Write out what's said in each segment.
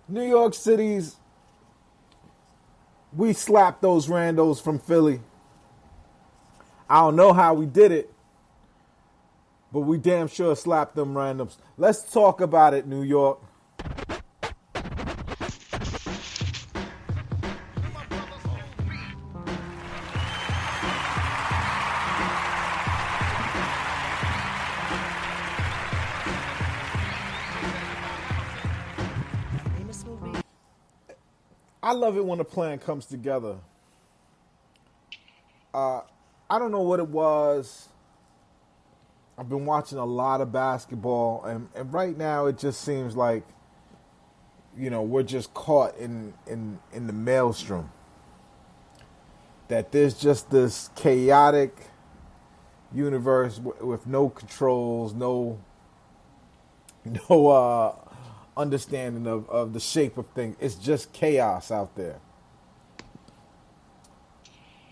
New York City's, we slapped those randos from Philly. I don't know how we did it, but we damn sure slapped them randoms. Let's talk about it, New York. I love it when a plan comes together. I don't know what it was. I've been watching a lot of basketball, and right now it just seems like, we're just caught in the maelstrom. That there's just this chaotic universe with no controls, no understanding of the shape of things. It's just chaos out there.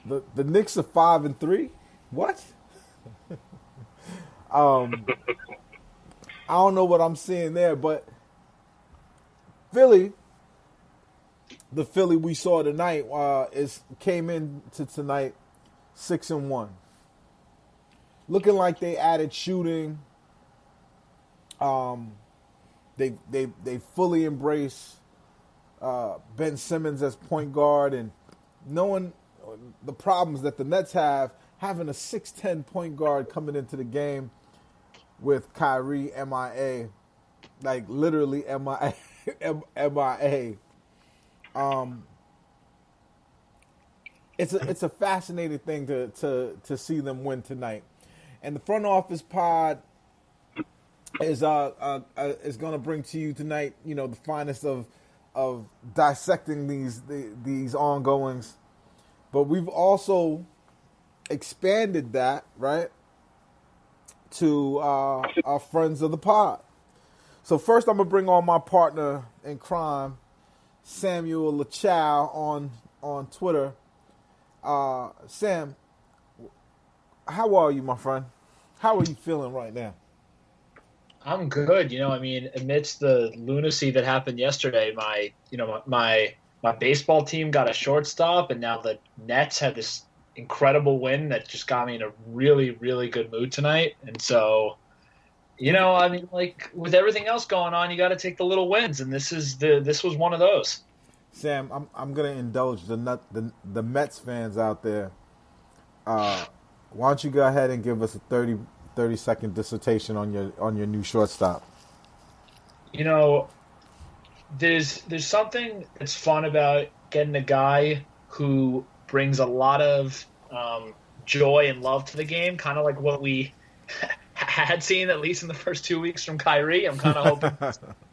The Knicks are 5-3. What? I don't know what I'm seeing there, but Philly, the Philly we saw tonight, came into tonight 6-1, looking like they added shooting. They fully embrace Ben Simmons as point guard, and knowing the problems that the Nets have, having a 6'10" point guard coming into the game with Kyrie MIA, like literally MIA, MIA. It's a fascinating thing to see them win tonight, and the front office pod is going to bring to you tonight, the finest of dissecting these ongoings. But we've also expanded that, right, to our friends of the pod. So first I'm going to bring on my partner in crime, Samuel LaChow on Twitter. Sam, how are you, my friend? How are you feeling right now? I'm good. Amidst the lunacy that happened yesterday, my baseball team got a shortstop, and now the Nets had this incredible win that just got me in a really, really good mood tonight. And so, like with everything else going on, you got to take the little wins, and this was one of those. Sam, I'm gonna indulge the Mets fans out there. Why don't you go ahead and give us a 30-second dissertation on your new shortstop? There's something that's fun about getting a guy who brings a lot of joy and love to the game, kind of like what we had seen at least in the first 2 weeks from Kyrie. I'm kind of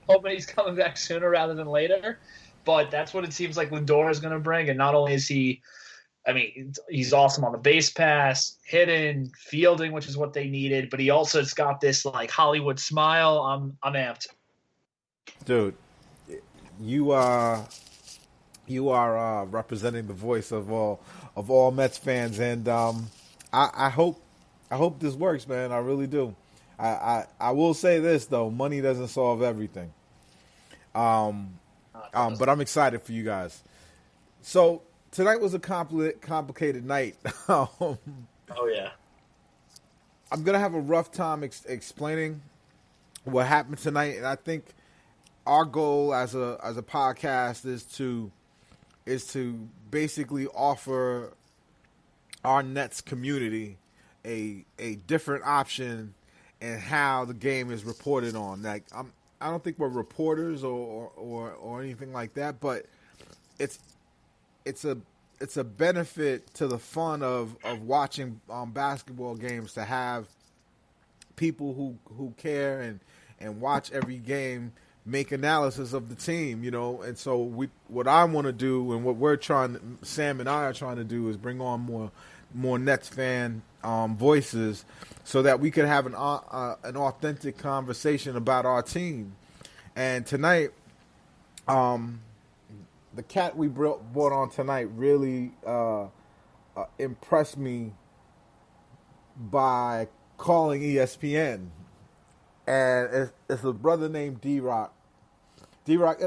hoping he's coming back sooner rather than later. But that's what it seems like Lindor is going to bring. And not only is he's awesome on the base pass, hitting, fielding, which is what they needed, but he also has got this like Hollywood smile. I'm amped. Dude, you are representing the voice of all Mets fans, and I hope this works, man. I really do. I will say this though: money doesn't solve everything. But I'm excited for you guys. So tonight was a complicated night. Oh yeah. I'm gonna have a rough time explaining what happened tonight, and I think our goal as a podcast is to basically offer our Nets community a different option in how the game is reported on. Like I don't think we're reporters or anything like that, but it's a benefit to the fun of watching basketball games to have people who care and watch every game make analysis of the team, and so what I want to do and what Sam and I are trying to do is bring on more Nets fan voices so that we could have an authentic conversation about our team. And tonight, the cat we brought on tonight really impressed me by calling ESPN. And it's a brother named Drock. D-Rock,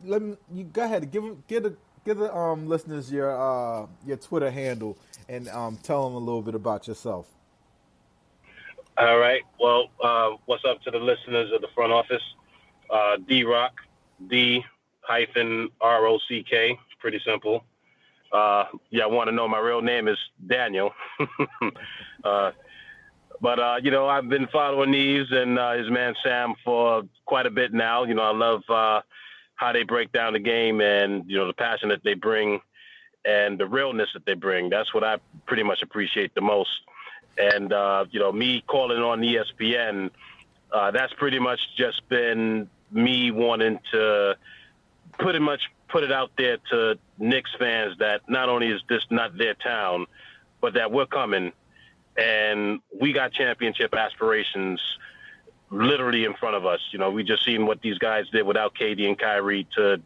let me you go ahead. Give the listeners your Twitter handle and tell them a little bit about yourself. All right. Well, what's up to the listeners of the front office? D-Rock, D-ROCK. It's pretty simple. Yeah, I want to know my real name is Daniel. But I've been following Neves and his man Sam for quite a bit now. I love how they break down the game and, the passion that they bring and the realness that they bring. That's what I pretty much appreciate the most. And, me calling on ESPN, that's pretty much just been me wanting to pretty much put it out there to Knicks fans that not only is this not their town, but that we're coming and we got championship aspirations literally in front of us. We just seen what these guys did without KD and Kyrie to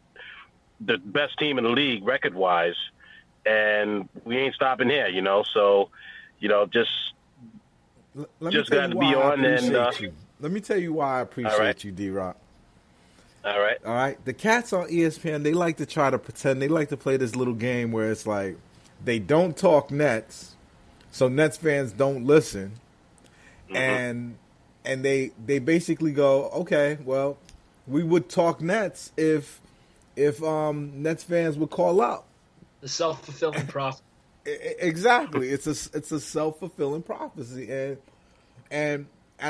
the best team in the league record-wise, and we ain't stopping here, So, just got to be on. And let me tell you why I appreciate you, D-Rock. All right. The cats on ESPN, they like to try to pretend. They like to play this little game where it's like they don't talk Nets, so Nets fans don't listen, and they basically go, okay, well, we would talk Nets if Nets fans would call out. The self-fulfilling prophecy. Exactly, it's a self-fulfilling prophecy, and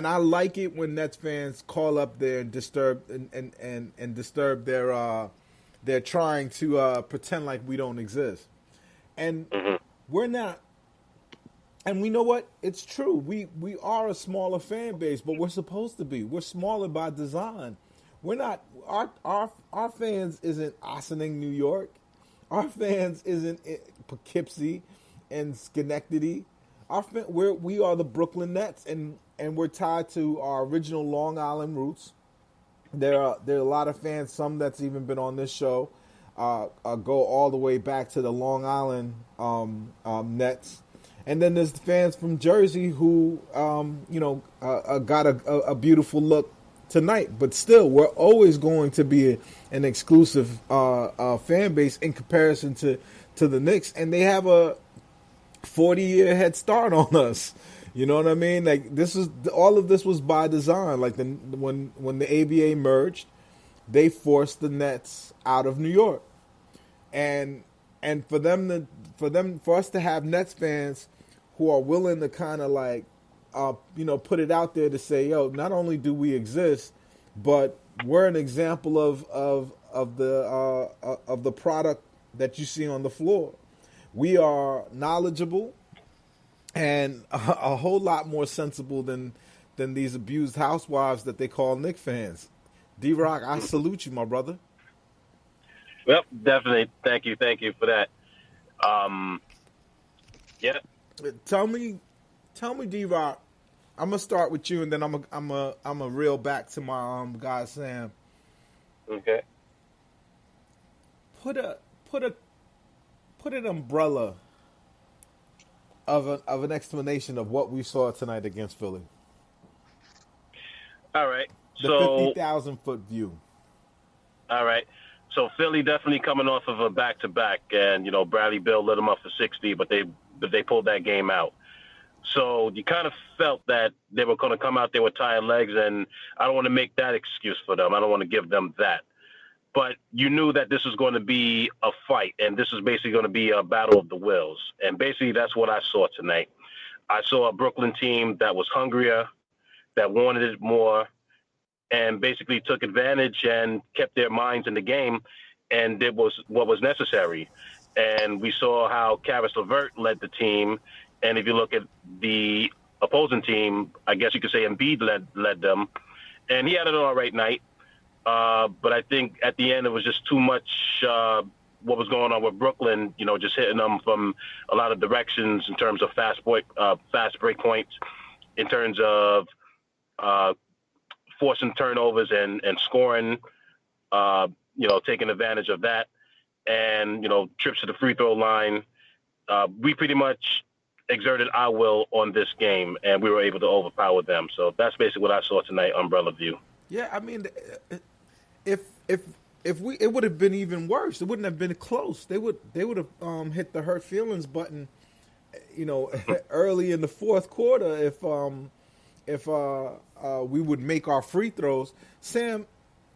I like it when Nets fans call up there and disturb and disturb their trying to pretend like we don't exist, and we're not. And we know what? It's true. We are a smaller fan base, but we're supposed to be. We're smaller by design. We're not. Our fans isn't Ossining, New York. Our fans isn't Poughkeepsie and Schenectady. We are the Brooklyn Nets, and we're tied to our original Long Island roots. There are a lot of fans. Some that's even been on this show go all the way back to the Long Island Nets. And then there's the fans from Jersey who, got a beautiful look tonight. But still, we're always going to be an exclusive fan base in comparison to the Knicks. And they have a 40-year head start on us. You know what I mean? Like all of this was by design. Like when the ABA merged, they forced the Nets out of New York. And for us to have Nets fans who are willing to kind of like, put it out there to say, yo, not only do we exist, but we're an example of the product that you see on the floor. We are knowledgeable and a whole lot more sensible than these abused housewives that they call Knicks fans. D-Rock, I salute you, my brother. Well, definitely. Thank you for that. Yeah. Tell me, D-Rock. I'm gonna start with you, and then I'm a reel back to my guy Sam. Okay. Put an umbrella of an explanation of what we saw tonight against Philly. All right. The 50,000-foot view. All right. So Philly definitely coming off of a back-to-back, and Bradley Beal lit them up for 60, but they pulled that game out. So you kind of felt that they were going to come out there with tired legs, and I don't want to make that excuse for them. I don't want to give them that. But you knew that this was going to be a fight, and this is basically going to be a battle of the wills. And basically that's what I saw tonight. I saw a Brooklyn team that was hungrier, that wanted it more, and basically took advantage and kept their minds in the game, and did what was necessary. And we saw how Karis LeVert led the team. And if you look at the opposing team, I guess you could say Embiid led them. And he had an all right night. But I think at the end it was just too much what was going on with Brooklyn, just hitting them from a lot of directions in terms of fast break points, in terms of forcing turnovers and scoring, taking advantage of that, and, trips to the free throw line. We pretty much exerted our will on this game, and we were able to overpower them. So that's basically what I saw tonight, umbrella view. Yeah, I mean, if if we, it would have been even worse. It wouldn't have been close. They would have hit the hurt feelings button, early in the fourth quarter if we would make our free throws. Sam,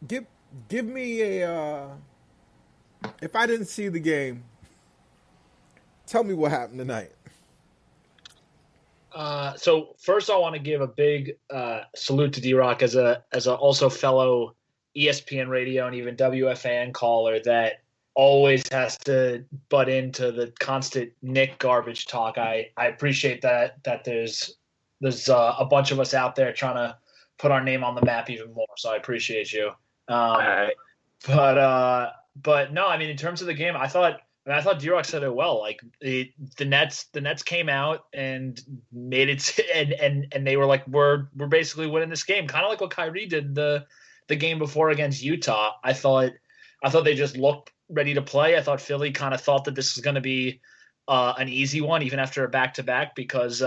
give give me a if I didn't see the game, tell me what happened tonight. So first, I want to give a big salute to Drock as a also fellow ESPN radio and even WFAN caller that always has to butt into the constant Nick garbage talk. I appreciate that there's a bunch of us out there trying to put our name on the map even more. So I appreciate you. Um, I, but no, I mean in terms of the game, I thought D-Rock said it well. Like the Nets came out and made it, and they were like, we're basically winning this game, kind of like what Kyrie did the game before against Utah. I thought they just looked ready to play. I thought Philly kind of thought that this was going to be an easy one, even after a back to back because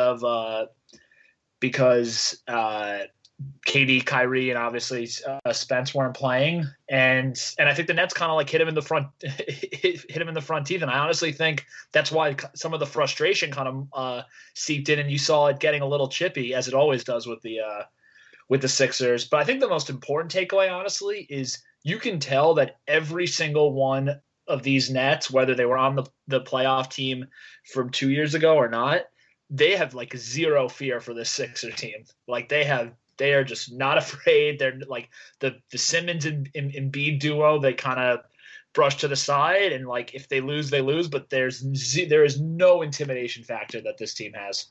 KD, Kyrie, and obviously Spence weren't playing, and I think the Nets kind of like hit him in the front, hit him in the front teeth, and I honestly think that's why some of the frustration kind of seeped in, and you saw it getting a little chippy as it always does with the Sixers. But I think the most important takeaway, honestly, is you can tell that every single one of these Nets, whether they were on the playoff team from 2 years ago or not, they have like zero fear for this Sixer team. Like they are just not afraid. They're like the Simmons and Embiid duo. They kind of brush to the side, and like if they lose, they lose. But there is no intimidation factor that this team has.